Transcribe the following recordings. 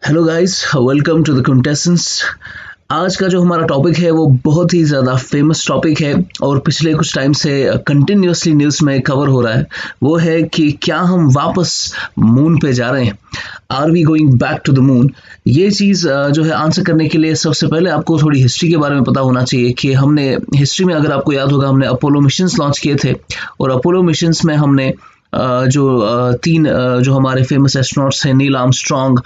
Hello guys, welcome to the contestants. आज का जो हमारा टॉपिक है वो बहुत ही ज़्यादा फेमस टॉपिक है और पिछले कुछ टाइम से कंटिन्यूसली न्यूज़ में कवर हो रहा है। वो है कि क्या हम वापस मून पे जा रहे हैं? Are we going back to the moon? ये चीज़ जो है आंसर करने के लिए सबसे पहले आपको थोड़ी हिस्ट्री के बारे में पता होना चाहिए कि हमने हिस्ट्री में, अगर आपको याद होगा, हमने अपोलो मिशंस लॉन्च किए थे और अपोलो मिशंस में हमने तीन जो हमारे फेमस एस्ट्रोनॉट्स हैं, Neil Armstrong,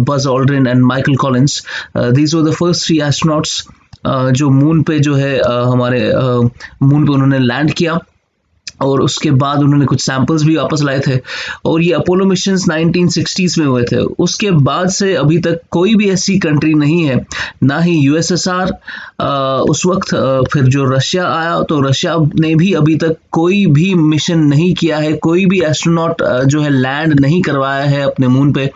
Buzz Aldrin and Michael Collins, these were the first three astronauts जो मून पे जो है हमारे मून पे उन्होंने लैंड किया और उसके बाद उन्होंने कुछ सैंपल्स भी वापस लाए थे और ये अपोलो मिशंस 1960s में हुए थे। उसके बाद से अभी तक कोई भी ऐसी कंट्री नहीं है, ना ही यूएसएसआर उस वक्त, फिर जो रशिया आया तो रशिया ने भी अभी तक कोई भी मिशन नहीं किया है, कोई भी एस्ट्रोनॉट जो है लैंड नहीं करवाया है अपने मून पे।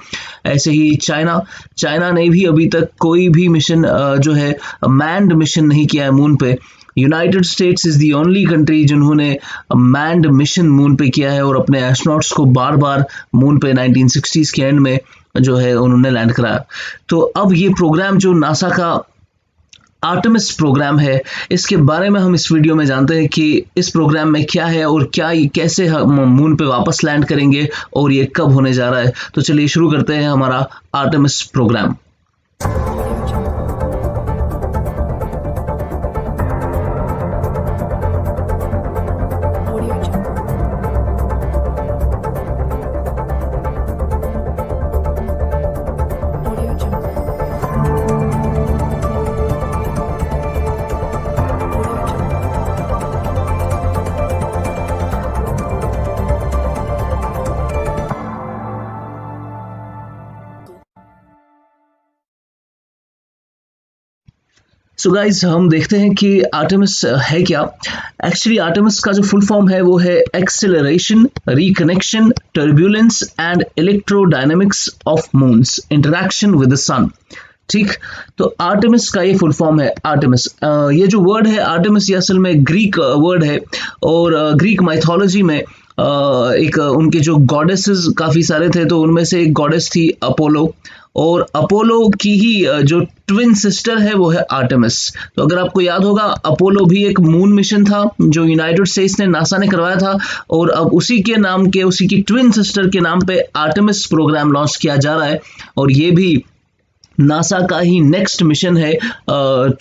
ऐसे ही चाइना ने भी अभी तक कोई भी मिशन जो है मैन्ड मिशन नहीं किया है मून पे। United states is the only country जिन्होंने मैन्ड मिशन मून पे किया है और अपने एस्ट्रोनॉट्स को बार बार मून पे 1960s के एंड में जो है उन्होंने लैंड कराया। तो अब ये प्रोग्राम जो नासा का आर्टेमिस प्रोग्राम है, इसके बारे में हम इस वीडियो में जानते हैं कि इस प्रोग्राम में क्या है और क्या कैसे हम मून पे वापस लैंड करेंगे और ये कब होने जा रहा है। तो चलिए शुरू करते हैं हमारा आर्टेमिस प्रोग्राम। सो गाइज, हम देखते हैं कि आर्टेमिस है क्या। एक्चुअली आर्टेमिस का जो फुल फॉर्म है वो है acceleration, reconnection, turbulence and electrodynamics of moon's interaction with the sun. ठीक, तो आर्टेमिस का ये फुल फॉर्म है आर्टेमिस। ये जो वर्ड है आर्टेमिस, ये असल में ग्रीक वर्ड है और ग्रीक माइथोलॉजी में एक उनके जो गॉडेसेस काफ़ी सारे थे, तो उनमें से एक गॉडेस थी अपोलो और अपोलो की ही जो ट्विन सिस्टर है वो है आर्टेमिस। तो अगर आपको याद होगा, अपोलो भी एक मून मिशन था जो यूनाइटेड स्टेट्स ने, नासा ने करवाया था और अब उसी के नाम के, उसी की ट्विन सिस्टर के नाम पे आर्टेमिस प्रोग्राम लॉन्च किया जा रहा है और ये भी नासा का ही नेक्स्ट मिशन है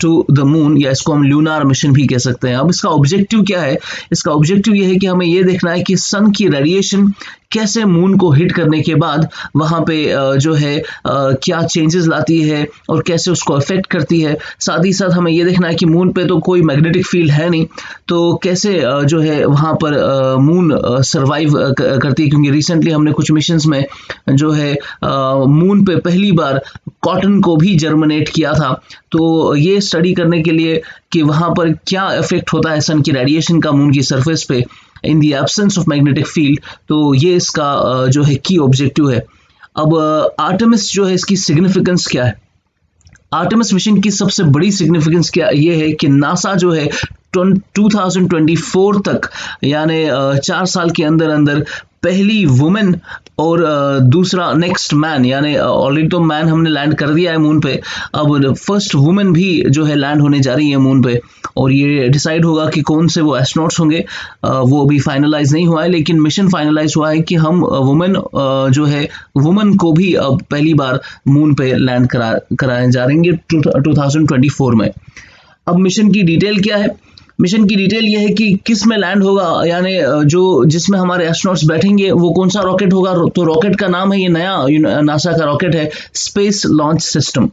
टू द मून, या इसको हम ल्यूनार मिशन भी कह सकते हैं। अब इसका ऑब्जेक्टिव क्या है? इसका ऑब्जेक्टिव ये है कि हमें ये देखना है कि सन की रेडिएशन कैसे मून को हिट करने के बाद वहाँ पे जो है क्या चेंजेस लाती है और कैसे उसको अफेक्ट करती है। साथ ही साथ हमें ये देखना है कि मून पे तो कोई मैग्नेटिक फील्ड है नहीं, तो कैसे जो है वहाँ पर मून सर्वाइव करती है, क्योंकि रिसेंटली हमने कुछ मिशंस में जो है मून पे पहली बार कॉटन को भी जर्मिनेट किया था। तो ये स्टडी करने के लिए कि वहाँ पर क्या इफेक्ट होता है सन की रेडिएशन का मून की सरफेस पे in the absence of magnetic field, तो ये इसका जो है की ऑब्जेक्टिव है। अब आर्टेमिस जो है, इसकी सिग्निफिकेंस क्या है? आर्टेमिस मिशन की सबसे बड़ी सिग्निफिकेंस क्या ये है कि नासा जो है 2024 तक, यानी 4 साल के अंदर अंदर पहली वुमेन और दूसरा नेक्स्ट मैन, यानी ऑलरेडी तो मैन हमने लैंड कर दिया है मून पे, अब फर्स्ट वुमेन भी जो है लैंड होने जा रही है मून पे और ये डिसाइड होगा कि कौन से वो एस्ट्रोनॉट्स होंगे। वो अभी फाइनलाइज नहीं हुआ है, लेकिन मिशन फाइनलाइज हुआ है कि हम वुमेन जो है वुमेन को भी अब पहली बार मून पे लैंड कराए जा रहेंगे 2024 में। अब मिशन की डिटेल क्या है? मिशन की डिटेल ये है कि किस में लैंड होगा, यानी जो जिसमें हमारे एस्ट्रोनॉट्स बैठेंगे वो कौन सा रॉकेट होगा। तो रॉकेट का नाम है, ये नया नासा का रॉकेट है, स्पेस लॉन्च सिस्टम।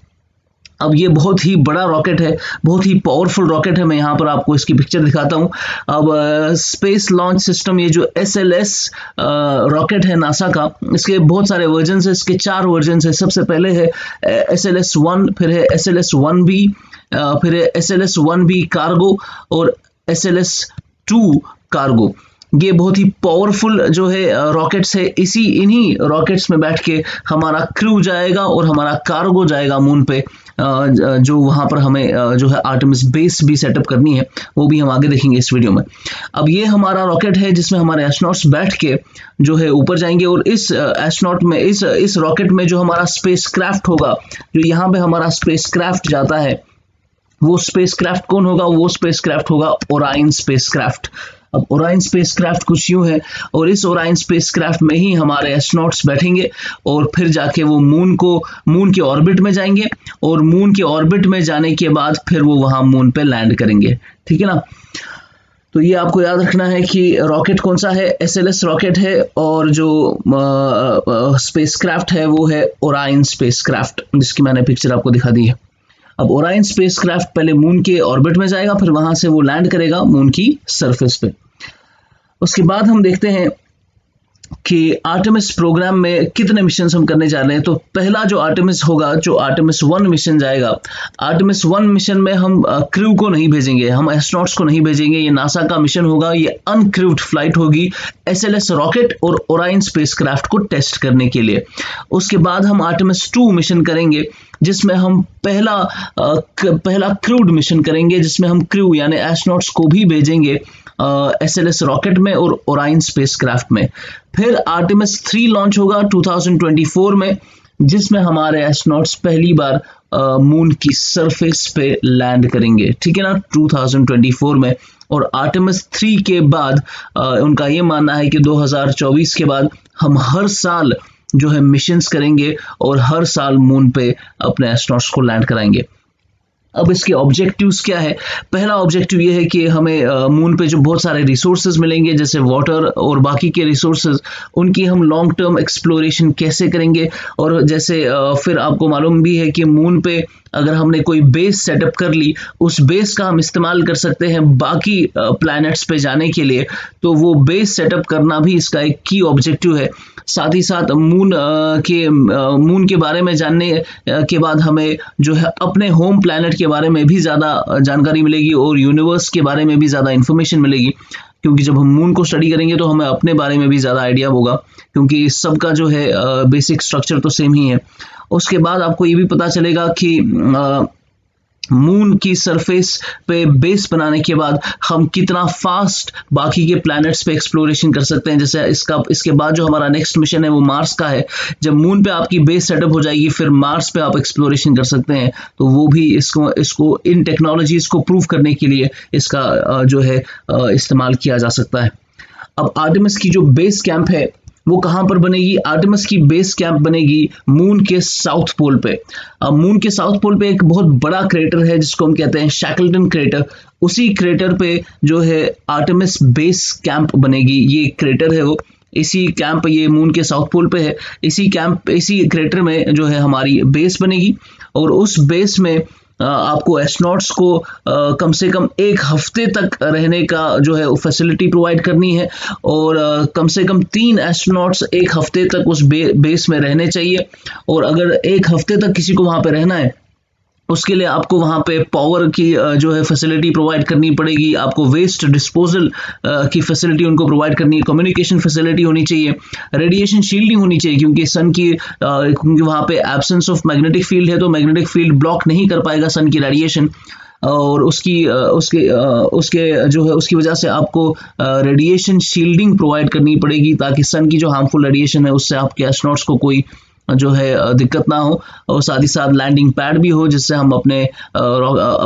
अब ये बहुत ही बड़ा रॉकेट है, बहुत ही पावरफुल रॉकेट है। मैं यहाँ पर आपको इसकी पिक्चर दिखाता हूँ। अब स्पेस लॉन्च सिस्टम, ये जो SLS रॉकेट है नासा का, इसके बहुत सारे वर्जन है, इसके 4 वर्जन है। सबसे पहले है SLS-1, फिर है SLS-1B, फिर है SLS-1B कार्गो और SLS-2 कार्गो। ये बहुत ही पावरफुल जो है रॉकेट्स है। इन्हीं रॉकेट्स में बैठ के हमारा क्रू जाएगा और हमारा कार्गो जाएगा मून पे जो वहाँ पर हमें जो है आर्टेमिस बेस भी सेटअप करनी है, वो भी हम आगे देखेंगे इस वीडियो में। अब ये हमारा रॉकेट है जिसमें हमारे एस्ट्रोनॉट्स बैठ के जो है ऊपर जाएंगे, और इस एस्ट्रोनॉट में इस रॉकेट में जो हमारा स्पेस क्राफ्ट होगा, जो यहाँ पे हमारा स्पेस क्राफ्ट जाता है, वो स्पेसक्राफ्ट कौन होगा? वो स्पेसक्राफ्ट होगा ओराइन स्पेसक्राफ्ट। अब ओराइन स्पेसक्राफ्ट कुछ यूं है, और इस ओराइन स्पेसक्राफ्ट में ही हमारे एस्ट्रोनॉट्स बैठेंगे और फिर जाके वो मून के ऑर्बिट में जाएंगे, और मून के ऑर्बिट में जाने के बाद फिर वो वहां मून पे लैंड करेंगे। ठीक है ना? तो ये आपको याद रखना है कि रॉकेट कौन सा है, SLS रॉकेट है, और जो स्पेसक्राफ्ट है वो है ओराइन स्पेसक्राफ्ट, जिसकी मैंने पिक्चर आपको दिखा दी है। अब ओराइन स्पेसक्राफ्ट पहले मून के ऑर्बिट में जाएगा, फिर वहां से वो लैंड करेगा मून की सरफेस पे। उसके बाद हम देखते हैं कि आर्टेमिस प्रोग्राम में कितने मिशन हम करने जा रहे हैं। तो पहला जो आर्टेमिस होगा, जो आर्टेमिस 1 मिशन जाएगा, आर्टेमिस 1 मिशन में हम क्रू को नहीं भेजेंगे, हम एस्ट्रोनॉट्स को नहीं भेजेंगे, ये नासा का मिशन होगा, ये अनक्रूड फ्लाइट होगी SLS रॉकेट और ओराइन स्पेसक्राफ्ट को टेस्ट करने के लिए। उसके बाद हम आर्टेमिस 2 मिशन करेंगे, जिसमें हम पहला क्रूड मिशन करेंगे, जिसमें हम क्रू यानी एस्ट्रोनॉट्स को भी भेजेंगे SLS रॉकेट में और ओराइन स्पेसक्राफ्ट में। फिर आर्टेमिस 3 लॉन्च होगा 2024 में, जिसमें हमारे एस्ट्रोनॉट्स पहली बार मून की सरफेस पे लैंड करेंगे। ठीक है ना? 2024 में। और आर्टेमिस 3 के बाद उनका ये मानना है कि 2024 के बाद हम हर साल जो है मिशंस करेंगे और हर साल मून पे अपने एस्ट्रोनॉट्स को लैंड कराएंगे। अब इसके ऑब्जेक्टिव्स क्या है? पहला ऑब्जेक्टिव ये है कि हमें मून पे जो बहुत सारे रिसोर्सेज मिलेंगे, जैसे वाटर और बाकी के रिसोर्सेज, उनकी हम लॉन्ग टर्म एक्सप्लोरेशन कैसे करेंगे। और जैसे फिर आपको मालूम भी है कि मून पे अगर हमने कोई बेस सेटअप कर ली, उस बेस का हम इस्तेमाल कर सकते हैं बाकी प्लैनेट्स पे जाने के लिए। तो वो बेस सेटअप करना भी इसका एक की ऑब्जेक्टिव है। साथ ही साथ मून के बारे में जानने के बाद हमें जो है अपने होम प्लैनेट के बारे में भी ज़्यादा जानकारी मिलेगी और यूनिवर्स के बारे में भी ज़्यादा इन्फॉर्मेशन मिलेगी, क्योंकि जब हम मून को स्टडी करेंगे तो हमें अपने बारे में भी ज़्यादा आइडिया होगा, क्योंकि सबका जो है बेसिक स्ट्रक्चर तो सेम ही है। उसके बाद आपको ये भी पता चलेगा कि मून की सरफेस पे बेस बनाने के बाद हम कितना फास्ट बाकी के प्लैनेट्स पे एक्सप्लोरेशन कर सकते हैं। जैसे इसके बाद जो हमारा नेक्स्ट मिशन है वो मार्स का है। जब मून पे आपकी बेस सेटअप हो जाएगी, फिर मार्स पे आप एक्सप्लोरेशन कर सकते हैं। तो वो भी इसको इन टेक्नोलॉजीज को प्रूव करने के लिए इसका जो है इस्तेमाल किया जा सकता है। अब आर्टेमिस की जो बेस कैंप है वो कहाँ पर बनेगी? आर्टेमिस की बेस कैंप बनेगी मून के साउथ पोल पे। अब मून के साउथ पोल पे एक बहुत बड़ा क्रेटर है जिसको हम कहते हैं शैकल्टन क्रेटर। उसी क्रेटर पे जो है आर्टेमिस बेस कैंप बनेगी। ये क्रेटर है वो, इसी कैंप, ये मून के साउथ पोल पे है। इसी क्रेटर में जो है हमारी बेस बनेगी, और उस बेस में आपको एस्ट्रोनॉट्स को कम से कम 1 हफ्ते तक रहने का जो है फैसिलिटी प्रोवाइड करनी है, और कम से कम 3 एस्ट्रोनॉट्स 1 हफ्ते तक उस बेस में रहने चाहिए। और अगर 1 हफ्ते तक किसी को वहां पे रहना है, उसके लिए आपको वहां पे पावर की जो है फैसिलिटी प्रोवाइड करनी पड़ेगी। आपको वेस्ट डिस्पोजल की फैसिलिटी उनको प्रोवाइड करनी है, कम्युनिकेशन फैसिलिटी होनी चाहिए, रेडिएशन शील्डिंग होनी चाहिए, क्योंकि सन की क्योंकि वहां पे एब्सेंस ऑफ मैग्नेटिक फील्ड है, तो मैग्नेटिक फील्ड ब्लॉक नहीं कर पाएगा सन की रेडिएशन। और उसके जो है उसकी वजह से आपको रेडिएशन शील्डिंग प्रोवाइड करनी पड़ेगी, ताकि सन की जो हार्मफुल रेडिएशन है उससे आपके एस्ट्रोनॉट्स को कोई जो है दिक्कत ना हो। और साथ ही साथ लैंडिंग पैड भी हो, जिससे हम अपने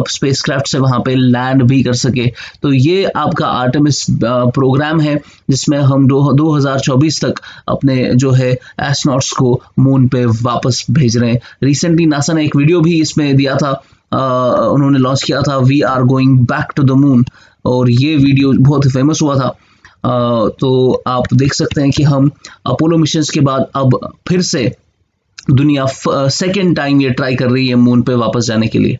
स्पेसक्राफ्ट से वहां पे लैंड भी कर सके। तो ये आपका आर्टेमिस प्रोग्राम है, जिसमें हम 2024 तक अपने जो है एस्ट्रोनॉट्स को मून पे वापस भेज रहे हैं। रिसेंटली नासा ने एक वीडियो भी इसमें दिया था, उन्होंने लॉन्च किया था, we are going back to the moon, और ये वीडियो बहुत ही फेमस हुआ था। तो आप देख सकते हैं कि हम अपोलो मिशंस के बाद अब फिर से दुनिया सेकेंड टाइम ये ट्राई कर रही है मून पे वापस जाने के लिए।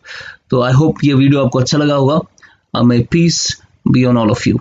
तो आई होप ये वीडियो आपको अच्छा लगा होगा। मे piece be on all of you.